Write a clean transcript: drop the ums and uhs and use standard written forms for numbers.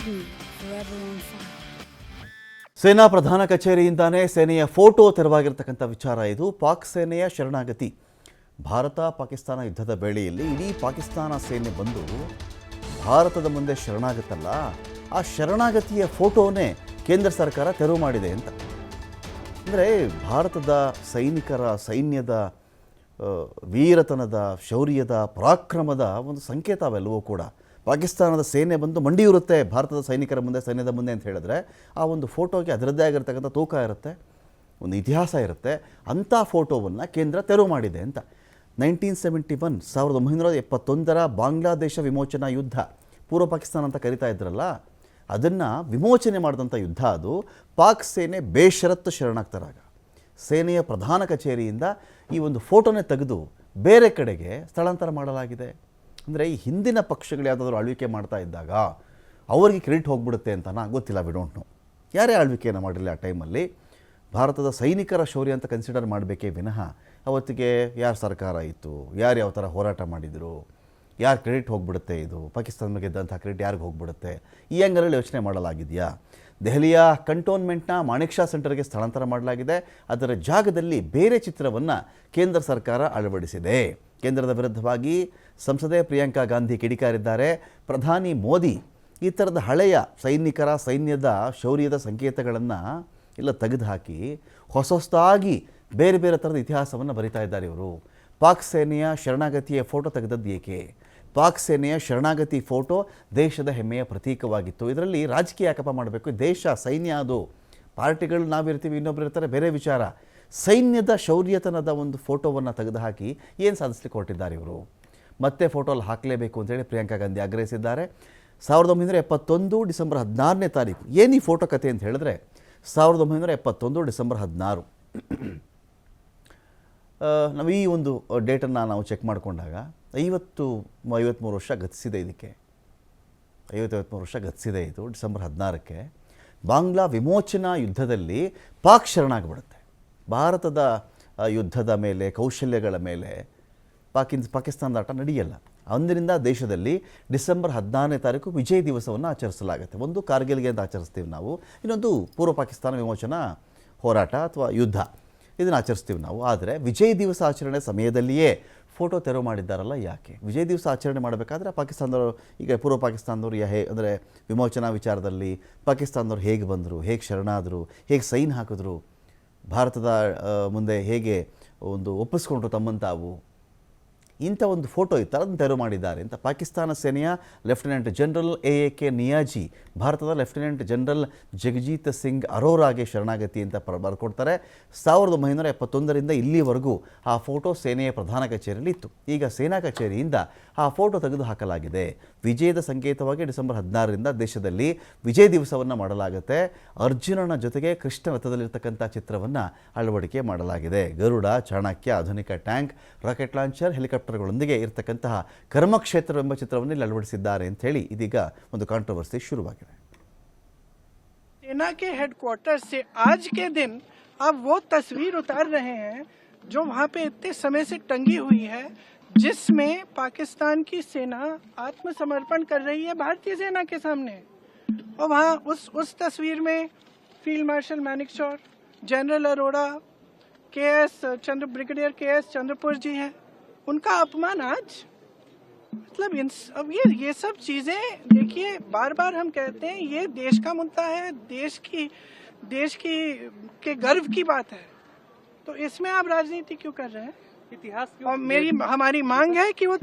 me, forever on fire. ಸೇನಾ ಪ್ರಧಾನ ಕಚೇರಿಯಿಂದಾನೇ ಸೇನೆಯ ಫೋಟೋ ತೆರವಾಗಿರತಕ್ಕಂಥ ವಿಚಾರ ಇದು. ಪಾಕ್ ಸೇನೆಯ ಶರಣಾಗತಿ. ಭಾರತ ಪಾಕಿಸ್ತಾನ ಯುದ್ಧದ ವೇಳೆಯಲ್ಲಿ ಇಡೀ ಪಾಕಿಸ್ತಾನ ಸೇನೆ ಬಂದು ಭಾರತದ ಮುಂದೆ ಶರಣಾಗುತ್ತಲ್ಲ, ಆ ಶರಣಾಗತಿಯ ಫೋಟೋನೇ ಕೇಂದ್ರ ಸರ್ಕಾರ ತೆರವು ಮಾಡಿದೆ ಅಂತ. ಅಂದರೆ ಭಾರತದ ಸೈನ್ಯದ ವೀರತನದ, ಶೌರ್ಯದ, ಪರಾಕ್ರಮದ ಒಂದು ಸಂಕೇತ ಅವೆಲ್ಲವೂ ಕೂಡ. ಪಾಕಿಸ್ತಾನದ ಸೇನೆ ಬಂದು ಮಂಡಿಯೂರುತ್ತೆ ಭಾರತದ ಸೈನಿಕರ ಮುಂದೆ, ಸೈನ್ಯದ ಮುಂದೆ ಅಂತ ಹೇಳಿದ್ರೆ ಆ ಒಂದು ಫೋಟೋಗೆ ಅದರದ್ದೇ ಆಗಿರ್ತಕ್ಕಂಥ ತೂಕ ಇರುತ್ತೆ, ಒಂದು ಇತಿಹಾಸ ಇರುತ್ತೆ. ಅಂಥ ಫೋಟೋವನ್ನು ಕೇಂದ್ರ ತೆರವು ಮಾಡಿದೆ ಅಂತ. 1971 ಬಾಂಗ್ಲಾದೇಶ ವಿಮೋಚನಾ ಯುದ್ಧ, ಪೂರ್ವ ಪಾಕಿಸ್ತಾನ ಅಂತ ಕರಿತಾ ಇದ್ರಲ್ಲ, ಅದನ್ನು ವಿಮೋಚನೆ ಮಾಡಿದಂಥ ಯುದ್ಧ ಅದು. ಪಾಕ್ ಸೇನೆ ಬೇಷರತ್ತು ಶರಣಾಗ್ತರಾಗ ಸೇನೆಯ ಪ್ರಧಾನ ಕಚೇರಿಯಿಂದ ಈ ಒಂದು ಫೋಟೋನೇ ತೆಗೆದು ಬೇರೆ ಕಡೆಗೆ ಸ್ಥಳಾಂತರ ಮಾಡಲಾಗಿದೆ. ಅಂದರೆ ಈ ಹಿಂದಿನ ಪಕ್ಷಗಳು ಯಾವುದಾದ್ರೂ ಆಳ್ವಿಕೆ ಮಾಡ್ತಾ ಇದ್ದಾಗ ಅವರಿಗೆ ಕ್ರೆಡಿಟ್ ಹೋಗ್ಬಿಡುತ್ತೆ ಅಂತನಾ ಗೊತ್ತಿಲ್ಲ, ವಿ ಡೋಂಟ್ ನೋ. ಯಾರೇ ಆಳ್ವಿಕೆಯನ್ನು ಮಾಡಿರಲಿ ಆ ಟೈಮಲ್ಲಿ ಭಾರತದ ಸೈನಿಕರ ಶೌರ್ಯ ಅಂತ ಕನ್ಸಿಡರ್ ಮಾಡಬೇಕೇ ವಿನಃ ಅವತ್ತಿಗೆ ಯಾರ ಸರ್ಕಾರ ಇತ್ತು, ಯಾರು ಯಾವ ಥರ ಹೋರಾಟ ಮಾಡಿದರು, ಯಾರು ಕ್ರೆಡಿಟ್ ಹೋಗ್ಬಿಡುತ್ತೆ, ಇದು ಪಾಕಿಸ್ತಾನ ಗೆದ್ದಂಥ ಕ್ರೆಡಿಟ್ ಯಾರಿಗೆ ಹೋಗ್ಬಿಡುತ್ತೆ, ಈ ಆ್ಯಂಗಲಲ್ಲಿ ಯೋಚನೆ ಮಾಡಲಾಗಿದೆಯಾ? ದೆಹಲಿಯ ಕಂಟೋನ್ಮೆಂಟ್ನ ಮಾಣಿಕ್ ಶಾ ಸೆಂಟರ್ಗೆ ಸ್ಥಳಾಂತರ ಮಾಡಲಾಗಿದೆ. ಅದರ ಜಾಗದಲ್ಲಿ ಬೇರೆ ಚಿತ್ರವನ್ನು ಕೇಂದ್ರ ಸರ್ಕಾರ ಅಳವಡಿಸಿದೆ. ಕೇಂದ್ರದ ವಿರುದ್ಧವಾಗಿ ಸಂಸದೆ ಪ್ರಿಯಾಂಕಾ ಗಾಂಧಿ ಕಿಡಿಕಾರಿದ್ದಾರೆ. ಪ್ರಧಾನಿ ಮೋದಿ ಈ ಥರದ ಹಳೆಯ ಸೈನ್ಯದ ಶೌರ್ಯದ ಸಂಕೇತಗಳನ್ನು ಎಲ್ಲ ತೆಗೆದುಹಾಕಿ ಹೊಸದಾಗಿ ಬೇರೆ ಬೇರೆ ಥರದ ಇತಿಹಾಸವನ್ನು ಬರಿತಾ ಇದ್ದಾರೆ ಇವರು. ಪಾಕ್ ಸೇನೆಯ ಶರಣಾಗತಿಯ ಫೋಟೋ ತೆಗೆದದ್ದು ಏಕೆ? ಪಾಕ್ ಸೇನೆಯ ಶರಣಾಗತಿ ಫೋಟೋ ದೇಶದ ಹೆಮ್ಮೆಯ ಪ್ರತೀಕವಾಗಿತ್ತು. ಇದರಲ್ಲಿ ರಾಜಕೀಯ ಯಾಕಪ್ಪ ಮಾಡಬೇಕು? ದೇಶ, ಸೈನ್ಯ, ಅದು ಪಾರ್ಟಿಗಳು ನಾವಿರ್ತೀವಿ, ಇನ್ನೊಬ್ರು ಇರ್ತಾರೆ, ಬೇರೆ ವಿಚಾರ. ಸೈನ್ಯದ ಶೌರ್ಯತನದ ಒಂದು ಫೋಟೋವನ್ನು ತೆಗೆದುಹಾಕಿ ಏನು ಸಾಧಿಸ್ಲಿಕ್ಕೆ ಹೊರಟಿದ್ದಾರೆ ಇವರು? ಮತ್ತೆ ಫೋಟೋಲ್ಲಿ ಹಾಕಲೇಬೇಕು ಅಂತೇಳಿ ಪ್ರಿಯಾಂಕಾ ಗಾಂಧಿ ಆಗ್ರಹಿಸಿದ್ದಾರೆ. 1971 ಡಿಸೆಂಬರ್ 14ನೇ ತಾರೀಕು. ಏನು ಈ ಫೋಟೋ ಕತೆ ಅಂತ ಹೇಳಿದ್ರೆ, 1971 ಡಿಸೆಂಬರ್ 16 ನಾವು ಈ ಒಂದು ಡೇಟನ್ನು ನಾವು ಚೆಕ್ ಮಾಡಿಕೊಂಡಾಗ 53 ವರ್ಷ ಗತಿಸಿದೆ. ಇದಕ್ಕೆ 53 ವರ್ಷ ಗತಿಸಿದೆ. ಇದು ಡಿಸೆಂಬರ್ 16ಕ್ಕೆ ಬಾಂಗ್ಲಾ ವಿಮೋಚನಾ ಯುದ್ಧದಲ್ಲಿ ಪಾಕ್ ಶರಣಾಗ್ಬಿಡುತ್ತೆ. ಭಾರತದ ಯುದ್ಧದ ಮೇಲೆ, ಕೌಶಲ್ಯಗಳ ಮೇಲೆ ಪಾಕಿಸ್ತಾನದ ಆಟ ನಡೆಯಲ್ಲ. ಅಂದಿನಿಂದ ದೇಶದಲ್ಲಿ ಡಿಸೆಂಬರ್ 14ನೇ ತಾರೀಕು ವಿಜಯ್ ದಿವಸವನ್ನು ಆಚರಿಸಲಾಗುತ್ತೆ. ಒಂದು ಕಾರ್ಗಿಲ್ಗೆ ಅಂತ ಆಚರಿಸ್ತೀವಿ ನಾವು, ಇನ್ನೊಂದು ಪೂರ್ವ ಪಾಕಿಸ್ತಾನ ವಿಮೋಚನಾ ಹೋರಾಟ ಅಥವಾ ಯುದ್ಧ, ಇದನ್ನು ಆಚರಿಸ್ತೀವಿ ನಾವು. ಆದರೆ ವಿಜಯ್ ದಿವಸ ಆಚರಣೆ ಸಮಯದಲ್ಲಿಯೇ ಫೋಟೋ ತೆರವು ಮಾಡಿದ್ದಾರಲ್ಲ, ಯಾಕೆ? ವಿಜಯ್ ದಿವಸ ಆಚರಣೆ ಮಾಡಬೇಕಾದ್ರೆ ಪಾಕಿಸ್ತಾನದವರು, ಈಗ ಪೂರ್ವ ಪಾಕಿಸ್ತಾನದವರು ಅಂದರೆ ವಿಮೋಚನಾ ವಿಚಾರದಲ್ಲಿ ಪಾಕಿಸ್ತಾನದವ್ರು ಹೇಗೆ ಬಂದರು, ಹೇಗೆ ಶರಣಾದರು, ಹೇಗೆ ಸೈನ್ ಹಾಕಿದ್ರು, ಭಾರತದ ಮುಂದೆ ಹೇಗೆ ಒಂದು ಒಪ್ಪಿಸ್ಕೊಂಡ್ರು ತಮ್ಮನ್ನು ತಾವು, ಇಂಥ ಒಂದು ಫೋಟೋ ಇತ್ತು, ಅದನ್ನು ತೆರವು ಮಾಡಿದ್ದಾರೆ ಅಂತ ಪಾಕಿಸ್ತಾನ ಸೇನೆಯ ಲೆಫ್ಟಿನೆಂಟ್ ಜನರಲ್ AAK ನಿಯಾಜಿ ಭಾರತದ ಲೆಫ್ಟಿನೆಂಟ್ ಜನರಲ್ ಜಗಜೀತ್ ಸಿಂಗ್ ಅರೋರಾಗೆ ಶರಣಾಗತಿ ಅಂತ ಬರ್ಕೊಡ್ತಾರೆ. 1971ರಿಂದ ಇಲ್ಲಿವರೆಗೂ ಆ ಫೋಟೋ ಸೇನೆಯ ಪ್ರಧಾನ ಕಚೇರಿಯಲ್ಲಿ ಇತ್ತು. ಈಗ ಸೇನಾ ಕಚೇರಿಯಿಂದ ಆ ಫೋಟೋ ತೆಗೆದು ಹಾಕಲಾಗಿದೆ. ವಿಜಯದ ಸಂಕೇತವಾಗಿ ಡಿಸೆಂಬರ್ 16ರಿಂದ ದೇಶದಲ್ಲಿ ವಿಜಯ್ ದಿವಸವನ್ನು ಮಾಡಲಾಗುತ್ತೆ. ಅರ್ಜುನನ ಜೊತೆಗೆ ಕೃಷ್ಣ ರಥದಲ್ಲಿರ್ತಕ್ಕಂಥ ಚಿತ್ರವನ್ನು ಅಳವಡಿಕೆ ಮಾಡಲಾಗಿದೆ. ಗರುಡ, ಚಾಣಕ್ಯ, ಆಧುನಿಕ ಟ್ಯಾಂಕ್, ರಾಕೆಟ್ ಲಾಂಚರ್, ಹೆಲಿಕಾಪ್ಟರ್ಗಳೊಂದಿಗೆ ಇರತಕ್ಕಂತಹ ಕರ್ಮಕ್ಷೇತ್ರವೆಂಬ ಚಿತ್ರವನ್ನು ಇಲ್ಲಿ ಅಳವಡಿಸಿದ್ದಾರೆ ಅಂತ ಹೇಳಿ ಇದೀಗ ಒಂದು ಕಾಂಟ್ರವರ್ಸಿ ಶುರುವಾಗಿದೆ. सेना के हेडक्वार्टर से आज के दिन अब वो तस्वीर उतार रहे हैं जो वहाँ पे इतने समय से टंगी हुई है, जिसमें पाकिस्तान की सेना आत्मसमर्पण कर रही है भारतीय सेना के सामने. और वहाँ उस तस्वीर में field marshal Manekshaw, general Arora, brigadier KS Chandrapur ji हैं. उनका अपमान आज, मतलब अब ये सब चीजें देखिए, बार बार हम कहते हैं ये देश का मुद्दा है, देश की के गर्व की बात है, तो इसमें आप राजनीति क्यों कर रहे हैं? इतिहास क्यों? और हमारी मांग है कि वो